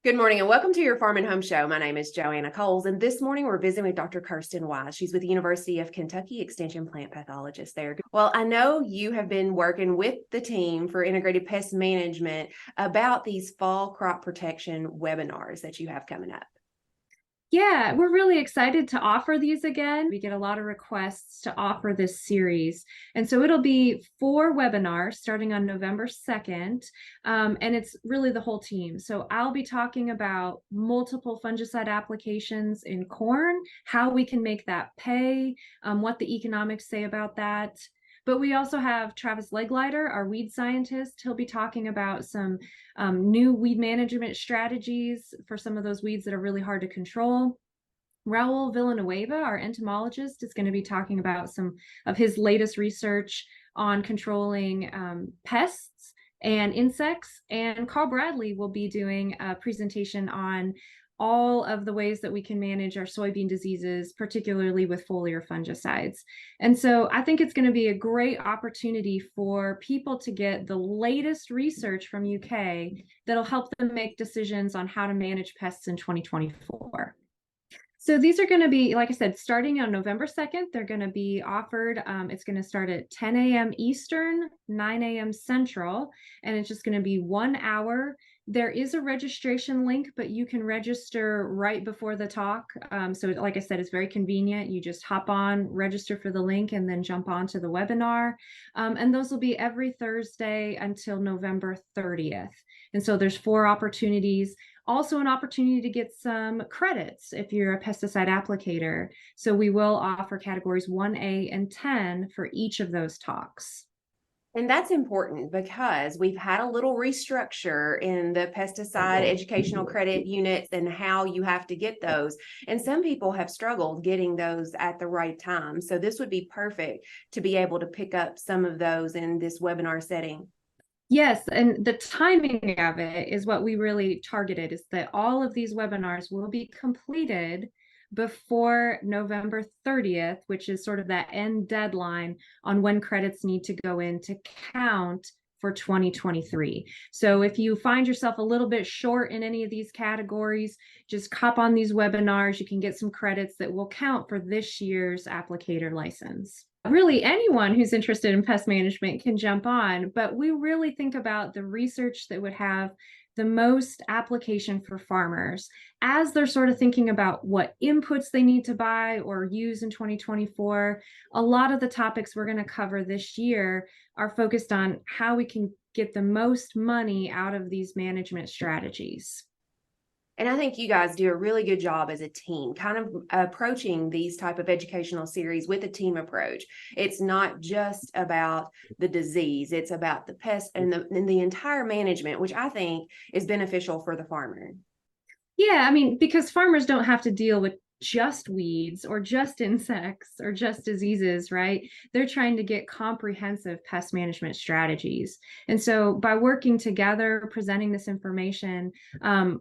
Good morning and welcome to your Farm and Home Show. My name is Joanna Coles, and this morning we're visiting with Dr. Kiersten Wise. She's with the University of Kentucky, Extension Plant Pathologist there. Well, I know you have been working with the team for Integrated Pest Management about these fall crop protection webinars that you have coming up. Yeah, we're really excited to offer these again. We get a lot of requests to offer this series. And so it'll be 4 webinars starting on November 2nd. And it's really the whole team. So I'll be talking about multiple fungicide applications in corn, how we can make that pay, what the economics say about that. But we also have Travis Leglider, our weed scientist. He'll be talking about some new weed management strategies for some of those weeds that are really hard to control. Raul Villanueva, our entomologist, is going to be talking about some of his latest research on controlling pests and insects. And Carl Bradley will be doing a presentation on all of the ways that we can manage our soybean diseases, particularly with foliar fungicides. And so I think it's going to be a great opportunity for people to get the latest research from UK that'll help them make decisions on how to manage pests in 2024. So these are going to be, like I said, starting on November 2nd. They're going to be offered. It's going to start at 10 a.m. Eastern, 9 a.m. Central, and it's just going to be 1 hour. There is a registration link, but you can register right before the talk. So like I said, it's very convenient. You just hop on, register for the link, and then jump onto the webinar. And those will be every Thursday until November 30th. And so there's 4 opportunities. Also an opportunity to get some credits if you're a pesticide applicator. So we will offer categories 1A and 10 for each of those talks. And that's important because we've had a little restructure in the pesticide educational credit units and how you have to get those. And some people have struggled getting those at the right time. So this would be perfect to be able to pick up some of those in this webinar setting. Yes, and the timing of it is what we really targeted, is that all of these webinars will be completed before November 30th, which is sort of that end deadline on when credits need to go in to count for 2023. So if you find yourself a little bit short in any of these categories, just hop on these webinars. You can get some credits that will count for this year's applicator license. Really, anyone who's interested in pest management can jump on, but we really think about the research that would have the most application for farmers as they're sort of thinking about what inputs they need to buy or use in 2024. A lot of the topics we're going to cover this year are focused on how we can get the most money out of these management strategies. And I think you guys do a really good job as a team, kind of approaching these type of educational series with a team approach. It's not just about the disease, it's about the pest and the entire management, which I think is beneficial for the farmer. Yeah, I mean, because farmers don't have to deal with just weeds or just insects or just diseases, right? They're trying to get comprehensive pest management strategies. And so by working together, presenting this information,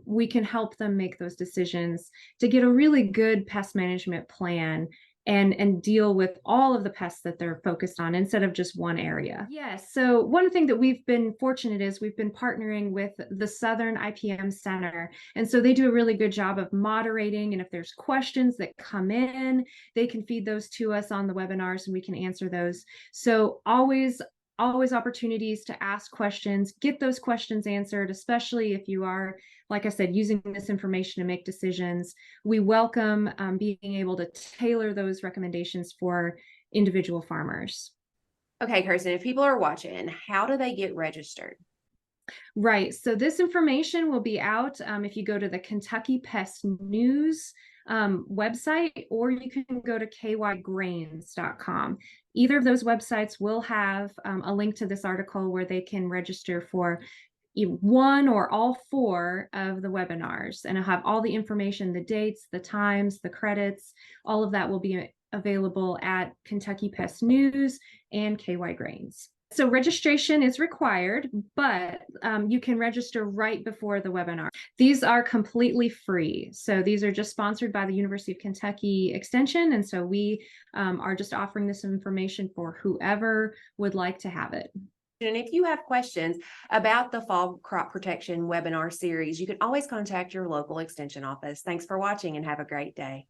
we can help them make those decisions to get a really good pest management plan and deal with all of the pests that they're focused on instead of just one area. Yes. So one thing that we've been fortunate is we've been partnering with the Southern IPM Center. And so they do a really good job of moderating. And if there's questions that come in, they can feed those to us on the webinars and we can answer those. So always opportunities to ask questions, get those questions answered, especially if you are, like I said, using this information to make decisions. We welcome being able to tailor those recommendations for individual farmers. Okay, Kiersten, if people are watching, how do they get registered? Right. So this information will be out if you go to the Kentucky Pest News website, or you can go to kygrains.com. Either of those websites will have a link to this article where they can register for one or all 4 of the webinars, and I'll have all the information, the dates, the times, the credits, all of that will be available at Kentucky Pest News and KY Grains. So registration is required, but you can register right before the webinar. These are completely free. So these are just sponsored by the University of Kentucky Extension. And so we are just offering this information for whoever would like to have it. And if you have questions about the fall crop protection webinar series, you can always contact your local extension office. Thanks for watching and have a great day.